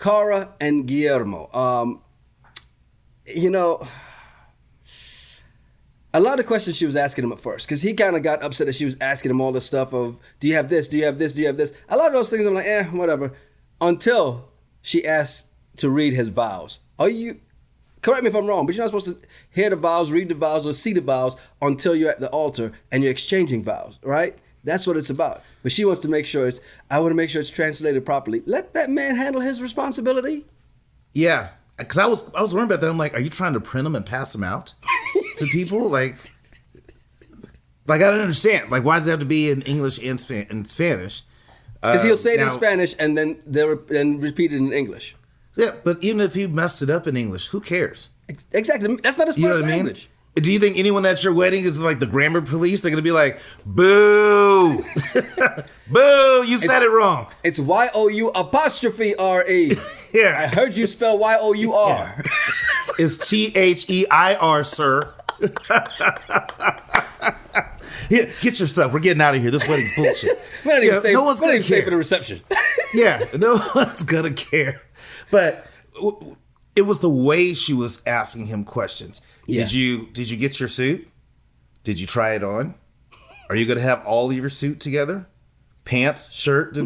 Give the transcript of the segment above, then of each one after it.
Cara and Guillermo. You know, a lot of questions she was asking him at first, because he kind of got upset that she was asking him all this stuff of, do you have this, do you have this, do you have this? A lot of those things I'm like, whatever. Until she asked to read his vows. Correct me if I'm wrong, but you're not supposed to hear the vows, read the vows, or see the vows until you're at the altar and you're exchanging vows, right? That's what it's about. But she wants to make sure I want to make sure it's translated properly. Let that man handle his responsibility. Yeah. Because I was worried about that. I'm like, are you trying to print them and pass them out to people? Like I don't understand. Like, why does it have to be in English and Spanish? Because he'll say it in Spanish and then and repeat it in English. Yeah, but even if he messed it up in English, who cares? Exactly. That's not his first language. Do you think anyone at your wedding is like the grammar police? They're going to be like, boo! Boo! You said it wrong. It's Y-O-U-R-E. Yeah. I heard you spell Y-O-U-R. Yeah. It's T-H-E-I-R, sir. Yeah, get your stuff. We're getting out of here. This wedding's bullshit. No one's going to stay for the reception. Yeah, no one's going to care. But it was the way she was asking him questions. Yeah. Did you get your suit? Did you try it on? Are you going to have all of your suit together? Pants, shirt?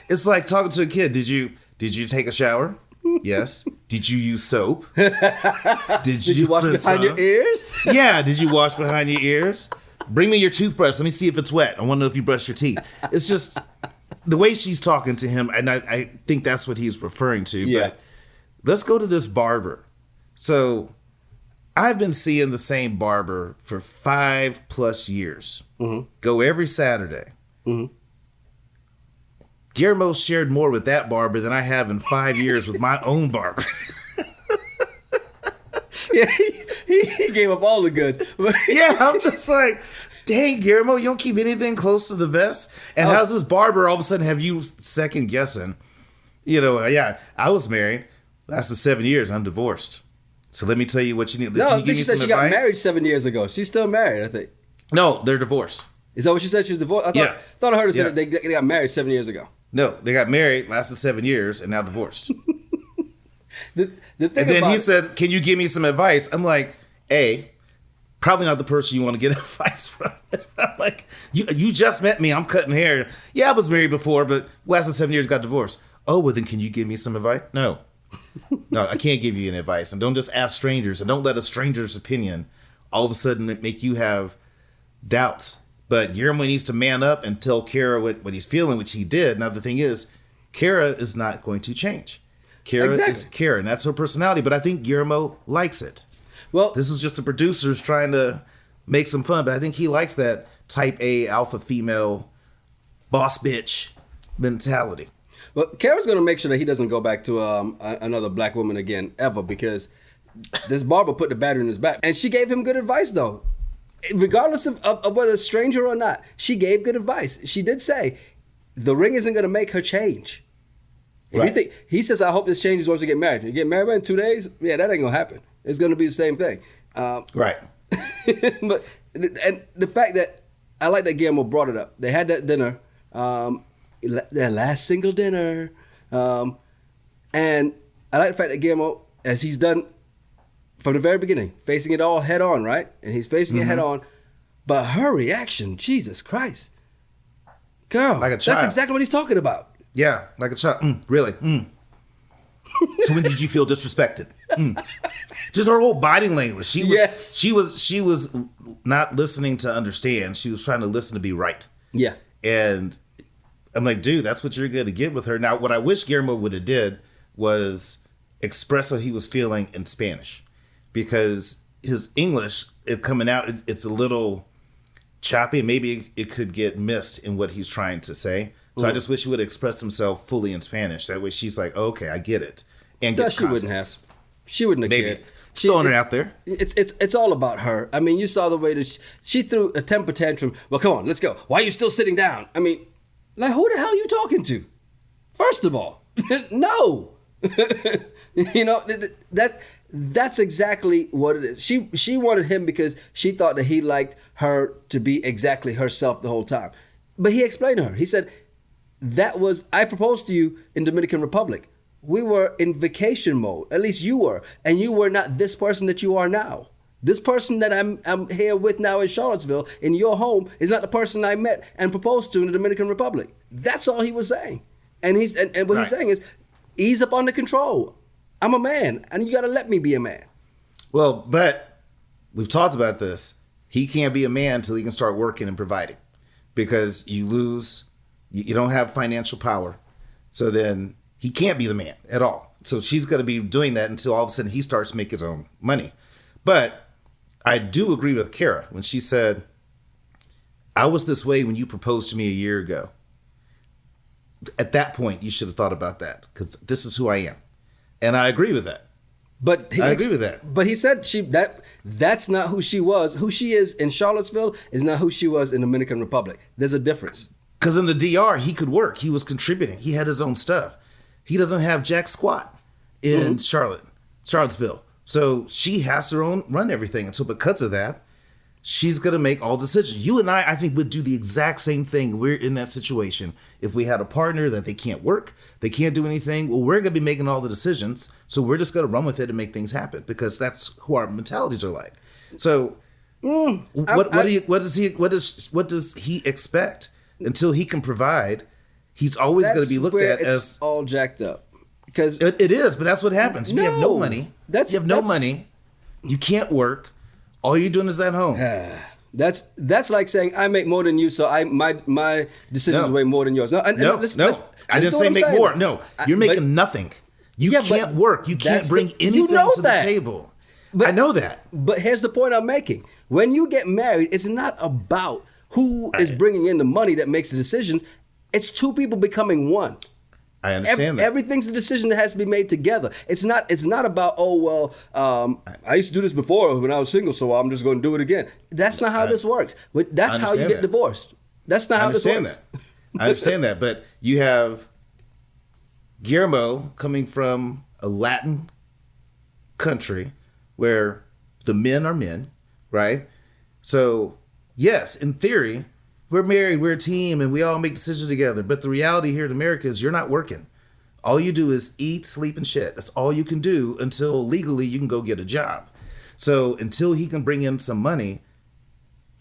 It's like talking to a kid. Did you take a shower? Yes. Did you use soap? Did you wash behind your ears? Yeah. Did you wash behind your ears? Bring me your toothbrush. Let me see if it's wet. I want to know if you brush your teeth. It's just the way she's talking to him, and I think that's what he's referring to. Yeah. But let's go to this barber. So I've been seeing the same barber for 5+ years. Mm-hmm. Go every Saturday. Mm-hmm. Guillermo shared more with that barber than I have in 5 years with my own barber. Yeah, he gave up all the goods. Yeah, I'm just like, dang, Guillermo, you don't keep anything close to the vest? And how's this barber all of a sudden have you second guessing? Yeah, I was married. Lasted 7 years. I'm divorced. So let me tell you what you need. No, Can I think she said she got married 7 years ago. She's still married, I think. No, they're divorced. Is that what she said? She was divorced? I thought I heard her say that they got married 7 years ago. No, they got married, lasted 7 years, and now divorced. the thing and then he said, can you give me some advice? I'm like, probably not the person you want to get advice from. I'm like, you just met me. I'm cutting hair. Yeah, I was married before, but lasted 7 years, got divorced. Oh, well, then can you give me some advice? No, I can't give you any advice. And don't just ask strangers. And don't let a stranger's opinion all of a sudden make you have doubts. But Guillermo needs to man up and tell Kara what he's feeling, which he did. Now, the thing is, Kara is not going to change. Kara is Kara, and that's her personality. But I think Guillermo likes it. Well, this is just the producers trying to make some fun. But I think he likes that type A alpha female boss bitch mentality. Well, Kara's going to make sure that he doesn't go back to another black woman again, ever, because this barber put the battery in his back. And she gave him good advice, though. Regardless of whether it's stranger or not, she gave good advice. She did say the ring isn't going to make her change. He says, I hope this changes once we get married. You get married in 2 days? Yeah, that ain't going to happen. It's going to be the same thing. Right. And the fact that I like that Guillermo brought it up. They had that dinner, their last single dinner. And I like the fact that Guillermo, as he's done from the very beginning, facing it all head on, right? And he's facing it head on. But her reaction, Jesus Christ. Girl, like a child. That's exactly what he's talking about. Yeah, like a child. Really? So when did you feel disrespected? Just her whole body language. She was not listening to understand. She was trying to listen to be right. Yeah. And I'm like, dude, that's what you're going to get with her. Now, what I wish Guillermo would have did was express what he was feeling in Spanish. Because his English, coming out, it's a little choppy. And maybe it could get missed in what he's trying to say. So I just wish he would express himself fully in Spanish. That way she's like, oh, okay, I get it. And gets she wouldn't have. She wouldn't have maybe. cared. Throwing it out there. It's all about her. I mean, you saw the way that she threw a temper tantrum. Well, come on, let's go. Why are you still sitting down? I mean, like, who the hell are you talking to? First of all, no. That's exactly what it is. She wanted him because she thought that he liked her to be exactly herself the whole time. But he explained to her. He said, I proposed to you in Dominican Republic. we were in vacation mode. At least you were. And you were not this person that you are now. This person that I'm here with now in Charlottesville, in your home, is not the person I met and proposed to in the Dominican Republic. That's all he was saying. And what he's saying is, ease up on the control. I'm a man, and you got to let me be a man. Well, but we've talked about this. He can't be a man until he can start working and providing, because you don't have financial power. So then he can't be the man at all. So she's going to be doing that until all of a sudden he starts to make his own money. But I do agree with Kara when she said, I was this way when you proposed to me a year ago. At that point, you should have thought about that, because this is who I am. And I agree with that. I agree with that. But he said that's not who she was. Who she is in Charlottesville is not who she was in the Dominican Republic. There's a difference. Because in the DR, he could work. He was contributing. He had his own stuff. He doesn't have jack squat in Charlottesville. So she has to run everything. And so because of that, she's going to make all decisions. You and I think, would do the exact same thing. We're in that situation. If we had a partner that they can't work, they can't do anything, well, we're going to be making all the decisions. So we're just going to run with it and make things happen, because that's who our mentalities are like. So what does he expect? Until he can provide, he's always going to be looked at as all jacked up. Because it is, but that's what happens. You have no money. You have no money. You can't work. All you're doing is at home. That's like saying I make more than you, so my decisions weigh more than yours. No. I didn't say make more. No, you're making nothing. You can't work. You can't bring anything to the table. But, I know that. But here's the point I'm making. When you get married, it's not about who is bringing in the money that makes the decisions. It's two people becoming one. I understand that. Everything's a decision that has to be made together. It's not about, I used to do this before when I was single, so I'm just going to do it again. That's not how this works. But that's how you get divorced. That's not how this works. I understand that. But you have Guillermo coming from a Latin country where the men are men, right? So, yes, in theory, we're married, we're a team, and we all make decisions together. But the reality here in America is you're not working. All you do is eat, sleep, and shit. That's all you can do until legally you can go get a job. So until he can bring in some money,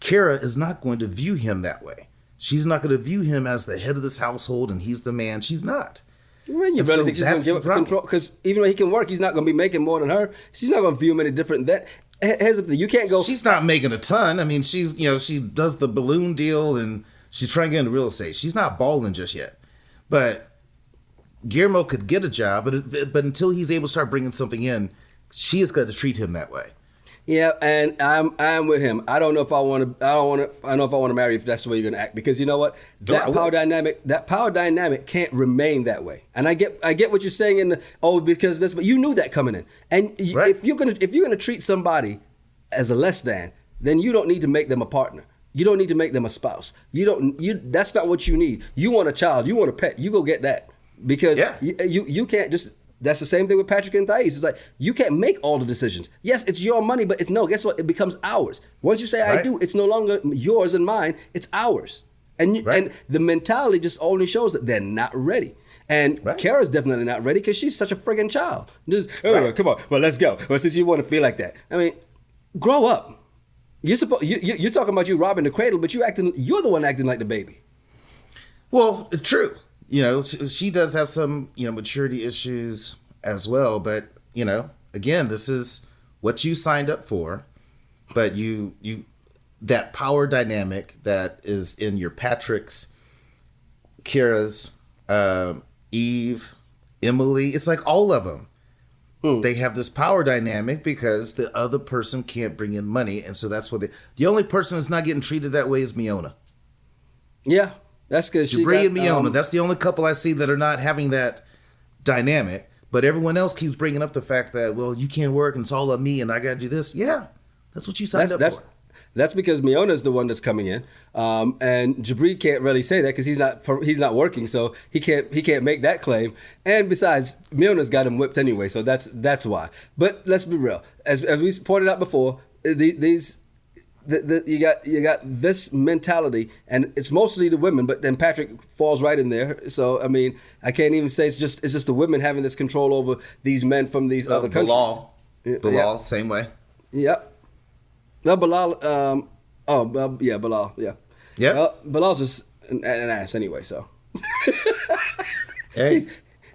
Kara is not going to view him that way. She's not going to view him as the head of this household and he's the man. She's not. Man, you better think she's going to give up control, because even though he can work, he's not going to be making more than her. She's not going to view him any different than that. Here's the thing, you can't go. She's not making a ton. I mean, she does the balloon deal and she's trying to get into real estate. She's not balling just yet. But Guillermo could get a job, but until he's able to start bringing something in, she is going to treat him that way. Yeah, and I'm with him. I don't know if I want to marry if that's the way you're going to act, because you know what? That power dynamic can't remain that way. And I get what you're saying because this, but you knew that coming in. And if you're going to treat somebody as a less than, then you don't need to make them a partner. You don't need to make them a spouse. That's not what you need. You want a child, you want a pet, you go get that. Because you can't just. That's the same thing with Patrick and Thais. It's like, you can't make all the decisions. Yes, it's your money, but guess what? It becomes ours. Once you say I do, it's no longer yours and mine. It's ours. And the mentality just only shows that they're not ready. And Kara's definitely not ready, because she's such a friggin' child. Come on, well, let's go. Well, since you want to feel like that, I mean, grow up. You're talking about you robbing the cradle, but you're the one acting like the baby. Well, it's true. She does have some, maturity issues as well. But, again, this is what you signed up for. But that power dynamic that is in your Patrick's, Kara's, Eve, Emily, it's like all of them. They have this power dynamic because the other person can't bring in money. And so that's what the only person that's not getting treated that way is Miona. Yeah. That's because Jabri and Miona. That's the only couple I see that are not having that dynamic. But everyone else keeps bringing up the fact that, well, you can't work and it's all on me and I got to do this. Yeah, that's what you signed up for. That's because Miona is the one that's coming in, and Jabri can't really say that because he's not working, so he can't make that claim. And besides, Miona's got him whipped anyway, so that's why. But let's be real, as we pointed out before, these you got this mentality, and it's mostly the women, but then Patrick falls right in there. So I mean, I can't even say it's just the women having this control over these men from these other countries. Bilal, same way. Yep. No, Bilal. Bilal. Yeah. Yep. Well, Bilal's just an ass anyway. So. Hey.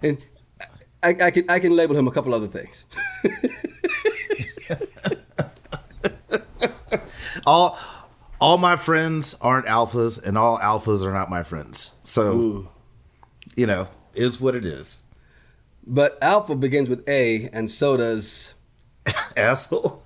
And I can label him a couple other things. All my friends aren't alphas, and all alphas are not my friends. So, is what it is. But alpha begins with A, and so does asshole.